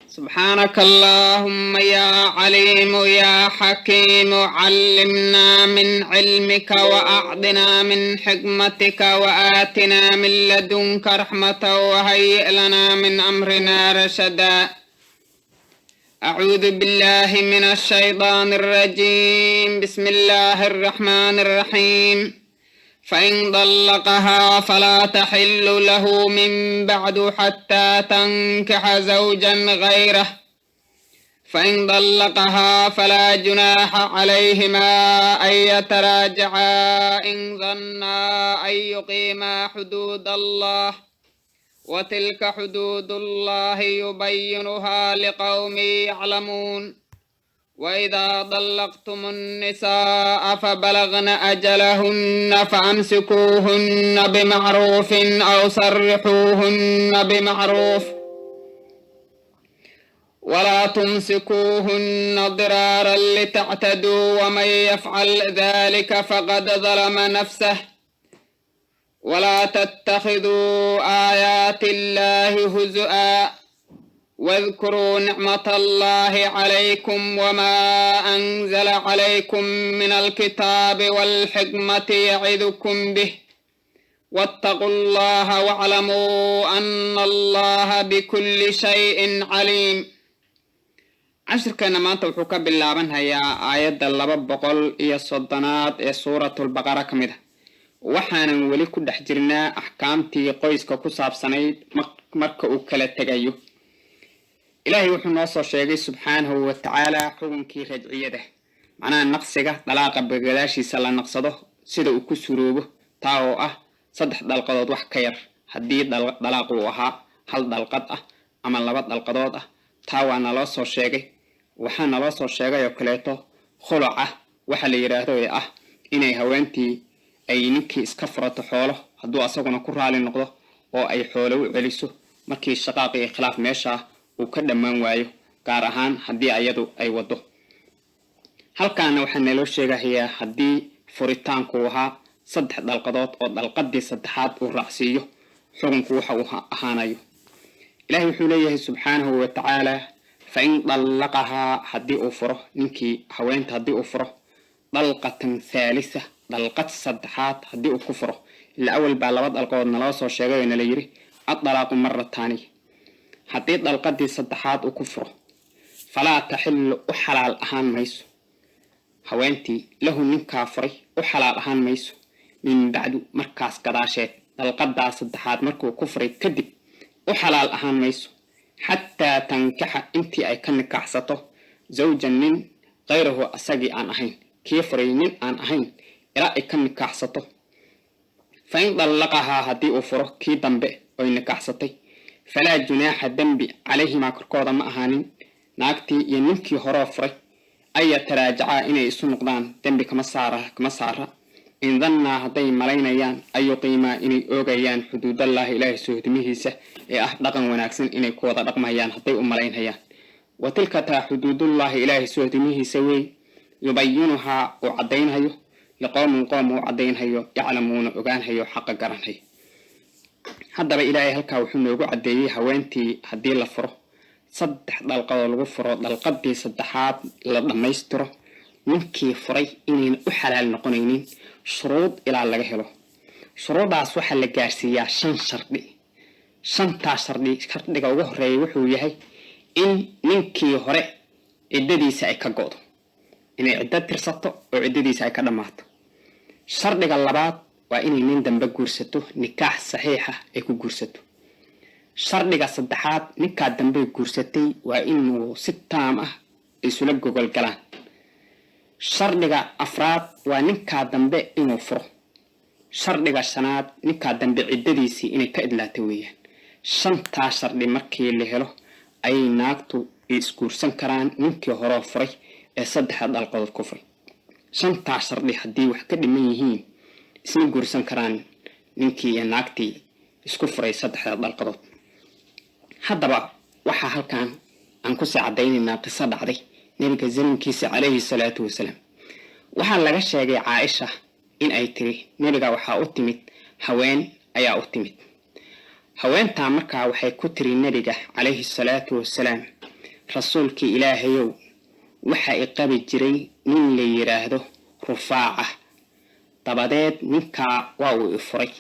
سبحانك اللهم يا عليم يا حكيم علمنا من علمك وأعطنا من حكمتك وآتنا من لدنك رحمة وهيئ لنا من أمرنا رشدا. أعوذ بالله من الشيطان الرجيم. بسم الله الرحمن الرحيم. فإن طلقها فلا تحل له من بعد حتى تنكح زوجا غيره، فإن طلقها فلا جناح عليهما أن يتراجعا إن ظنا أن يقيما حدود الله، وتلك حدود الله يبينها لقوم يعلمون. وإذا طلقتم النساء فبلغن أجلهن فأمسكوهن بمعروف أو سرحوهن بمعروف، ولا تمسكوهن ضرارا لتعتدوا، ومن يفعل ذلك فقد ظلم نفسه. ولا تتخذوا آيات الله هزؤا، واذكروا نعمة الله عليكم وما أنزل عليكم من الكتاب والحكمة يعظكم به، واتقوا الله واعلموا أن الله بكل شيء عليم. عشركنا maanta wuxuu ka bilaabanhayaa aayadda 230 ee suuratul baqara ka mid ah. waxaanan weli ku dhex jirnaa axkaamtii qoyska ku saabsanayd marka uu kala tegayo. ilaahay wuxuu noo soo sheegay subxaanahu wa tacaala xukunkii rajciyada, macnaha naqsiga dalaaqa bagadaashiisa la naqsado sida uu ku suroobo, taa oo ah 3 dalqadood wax ka yar haddii dalaaq uu ahaa 1 dalqad ah ama 2 dalqadood ah. taa waa naloo soo sheegay. waxaa naloo soo sheegay oo kaleeto khuluca waxa la yidhaahdo ee ah inay haweentii ay ninkii iska furato xoolo hadduu asaguna ku raali noqdo oo ay xoolo u celiso markii shaqaaq iyo khilaaf meesha uu ka dhammaan waayo, gaar ahaan haddii ayadu ay wado. halkaana waxaa naloo sheegayaa haddii furitaanku ahaa 3 dalqadood oo dalqadii saddexaad uu raacsiiyo xukunku waxa uu ahaanayo. ilaahay wuxuu leeyahay subxaanahu wa tacaala fain dallaqahaa haddii uu furo ninkii haweenta haddii uu furo dalqatan thaalisa dalqad saddexaad haddii uu ku furo. ila awal baa 2 dalqadood naloo soo sheegay oo nala yiri adalaaqu marrataani. haddii dalqadii saddexaad uu ku furo falaa taxillu u xalaal ahaan mayso haweentii lahu ninkaa furay u xalaal ahaan mayso min bacdu markaas gadaasheed dalqadaa saddexaad markuu ku furay kadib u xalaal ahaan mayso xataa tankaxa intii ay ka nikaaxsato zawjan nin qayrahu asagii aan ahayn, kii furay nin aan ahayn ilaa ay ka nikaaxsato. fain dallaqahaa haddii uu furo kii dambe oy nikaaxsatay falaa junaaxa dembi calayhimaa korkooda ma ahaanin naagtii iyo ninkii horoo furay ay yataraajacaa inay isu noqdaan, dembi kama saara in dannaa hadday malaynayaan ay yuqiimaa inay oogayaan xuduudallaahi ilaahay sohdimihiisa ee ah dhaqan wanaagsan inay ku wada dhaqmayaan hadday u malaynayaan. wa tilka taa xuduudullaahi ilaahay sohdimihiisa wey yubayinuhaa uu caddaynhayo liqowmin qoom uu caddaynhayo yaclamuuna ogaanhayo xaqa garanhayo. haddaba ilaahay halkaa wuxuu noogu caddeeyey haweentii haddii la furo 3 dalqadoo lagu furo dalqadii saddexaad la dhammaystiro ninkii furay inayna u xalaal noqonaynin shuruud ilaa laga helo. shuruudaas waxaa la gaarsiiyaa 5 shardi. 5taa shardiga ugu horeeya wuxuu yahay in ninkii hore ciddadiisa ay ka go'do, inay ciddo tirsato oo ciddadiisa ay ka dhammaato. shardiga labaad waa inay nin dambe guursato, nikaax saxiixa ay ku guursato. shardiga saddexaad ninkaa dambe guursatay waa inuu si taam ah isula gogol galaan. shardiga afraad waa ninkaa dambe inuu furo. shardiga shanaad ninkaa dambe ciddadiisii inay ka idlaatay weeyaan. 5taa shardi markii la helo ayay naagtu isguursan karaan ninkii horoo furay ee 3 dalqadood ku furay. 5taa shardi haddii wax ka dhiman yihiin isma guursan karaan ninkii iyo naagtii isku furay 3 dalqadood. haddaba waxaa halkan aan ku sii caddaynaynaa qiso dhacday nabiga zamankiisa calayhi salaatu wasalaam. waxaa laga sheegay caaisha in ay tiri nabiga waxaa u timid haween ayaa u timid. haweentaa markaa waxay ku tiri nabiga calayhi salaatu wasalaam رسولك إلهيو وحا إقابي جري من اللي يراهدو رفاعة طبادات منكا واو إفري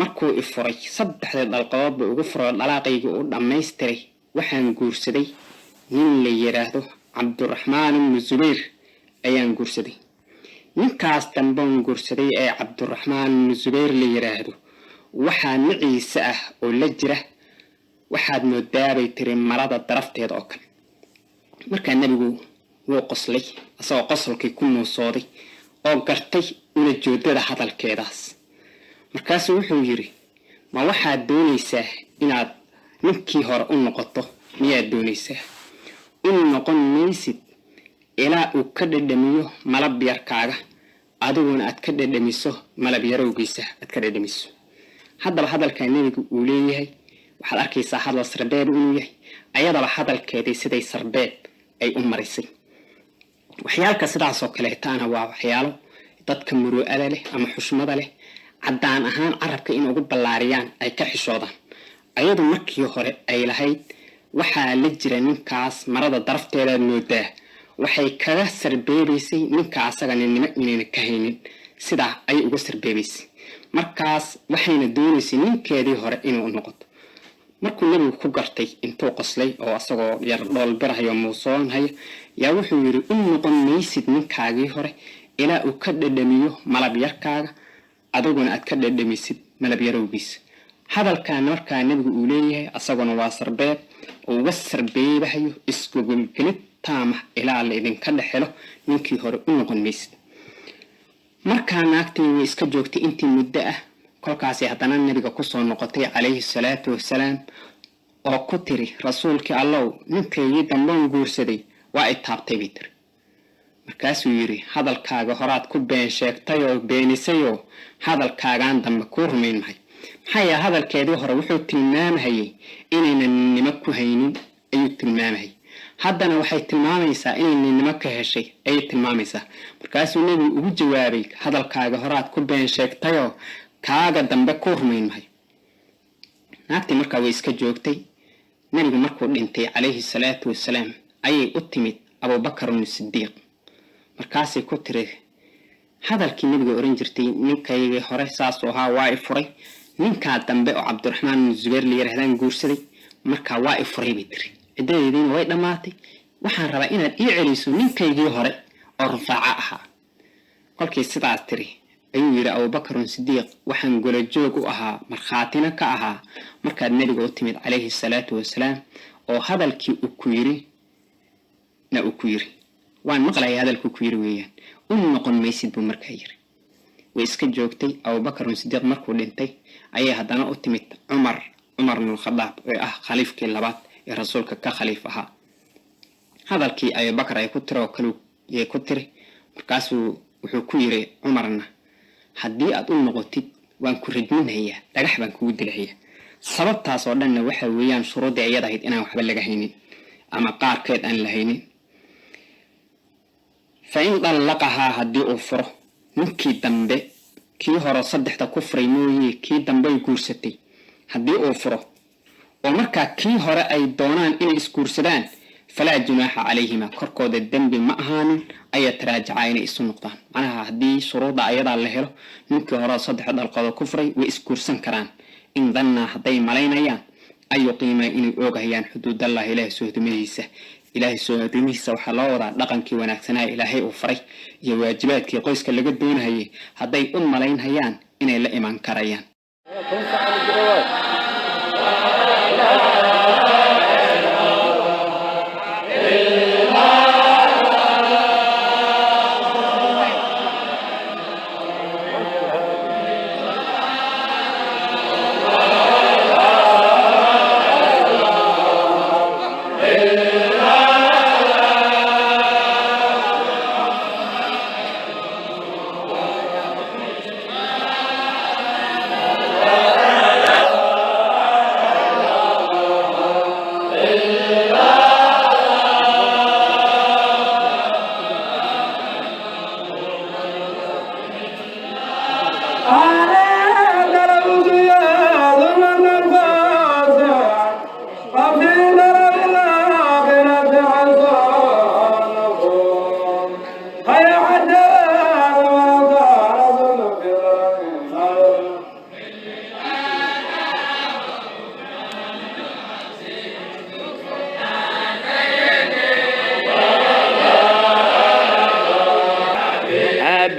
markuu ifuray saddexda dalqadood buu ugu furay dhalaaqayga uu dhameystiray waxaan guursaday nin la yiraahdo Cabdurrahmaan ibn Zubayr ayaan guursaday ninkaas damban guursaday ee Cabdurrahmaan ibn Zubayr la yiraahdo waxaa niciisa ah oo la jira waxaad moodaabay tiri marada darafteeda oo kale markaa nabigu wuu qoslay asagoo qosolkii ku muusooday oo gartay ula joodada hadalkeedaas markaasuu wuxuu yiri ma waxaad doonaysaa inaad ninkii hore u noqoto miyaad doonaysaa in noqon maysid ilaa uu ka dhadhamiyo malab yarkaaga adiguna aad ka dhadhamiso malab yarowgiisa aad ka dhadhamiso haddaba hadalka nabigu uu leeyahay waxaad arkaysaa hadal sarbeeb inuu yahay ayadaba hadalkeedii siday sarbeeb ay u marisay waxyaalka sidaas oo kale taana waa waxyaalo dadka muru'ada leh ama xushmada leh caddaan ahaan carabka in ugu ballaariyaan ay ka xishoodaan ayadu markii hore ay lahayd waxaa la jira ninkaas marada darafteeda moodaa waxay kaga sarbeebaysay ninka asaga ninimo inayna ka haynin sidaa ay uga sarbeebaysay markaas waxayna doonaysay ninkeedii hore inuu noqoto markuu nabigu ku gartay intuu qoslay oo asagoo yar dhool birahayo muusoon haya yaa wuxuu yiri in noqon maysid ninkaagii hore ilaa uu ka dhadhamiyo malab yarkaaga adiguna aad ka dhadhamisid malab yarowgiisa hadalkan markaa nabigu uu leeyahay asaguna waa sarbeeb oo uga sarbeebahayo isgogolgelid taama ilaa la idinka dhexelo ninkii hore u noqon maysid markaa naagtii way iska joogtay intii muddo ah kolkaasi haddana nabiga ku soo noqotay calayhi salaatu wasalaam oo ku tiri rasuulkii allow ninkaygii damban guursaday waa i taabtay bay tiri markaasuu yiri hadalkaaga horaad ku been sheegtay oo beenisayoo hadalkaagaan dambe ku rumayn mahay maxaa yeelay hadalkeedii hore wuxuu tilmaamayay inaynan ninimo ku haynin ayuu tilmaamayay haddana waxay tilmaamaysaa inay ninimo ka heshay ayay tilmaamaysaa markaasuu nabigu ugu jawaabay hadalkaaga horaad ku been sheegtayoo kaaga dambe ku rumayn mahay naagtii markaa way iska joogtay nabigu markuu dhintay calayhi salaatu wasalaam ayay u timid abubakar as-siddiiq markaasay ku tiri hadalkii nabiga oran jirtay ninkaygii hore saas oo ahaa waa i furay ninkaa dambe oo Cabdurrahmaan ibn Zubayr la yiraahdaan guursaday markaa waa i furay bay tiri cidadeediina way dhamaatay waxaan rabaa inaad ii celiso ninkaygii hore oo rafaaca ahaa kolkii sidaas tiri ayuu yiri abubakar as-siddiiq waxaan golo joog u ahaa markhaatina ka ahaa markaad nabiga u timid calayhi salaatu wasalaam oo hadalkii uu ku yiri waan maqlay hadalku ku yiri weeyaan u noqon maysid buu markaa yiri way iska joogtay abubakar as-siddiiq markuu dhintay ayay haddana u timid Umar ibn Khattab oo ah khaliifkii labaad ee rasuulka ka khaliif ahaa hadalkii abubakar ay ku tiro kale ay ku tiri markaasuu wuxuu ku yiri Umarna haddii aad u noqotid waan ku rajminayaa dhagax baan kugu dilayaa sababtaas oo dhanna waxa weeyaan shuruudii ayada ahayd inaan waxba laga haynin ama qaarkeed aan la haynin فإن طلقها هدي أفره نكي دمبي كي هرو صدحتا كفري موي كي دمبي كورستي هدي أفره ومركا كي هرو أي دونان إن إسكورسدان فلا جناح عليهما كركود الدنب مأهان أي تراجعين إسو نقطان معناها هدي شروط أيضا اللهيرو نكي هرو صدحتا القضاء كفري وإسكورسن كران إن ظنا هدي مالين أيان أي قيمة إن أوغهيان حدود الله إله سهد ميسة إلهي سوادميسا waxaa loo wadaa dhaqankii wanaagsanaa ilaahay uu faray iyo waajibaadkii qoyska laga doonayay haday u malaynayaan inay la iman karayaan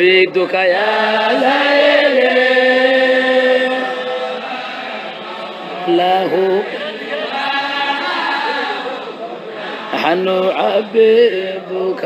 عبيدك يا ليلي له نحن عبيدك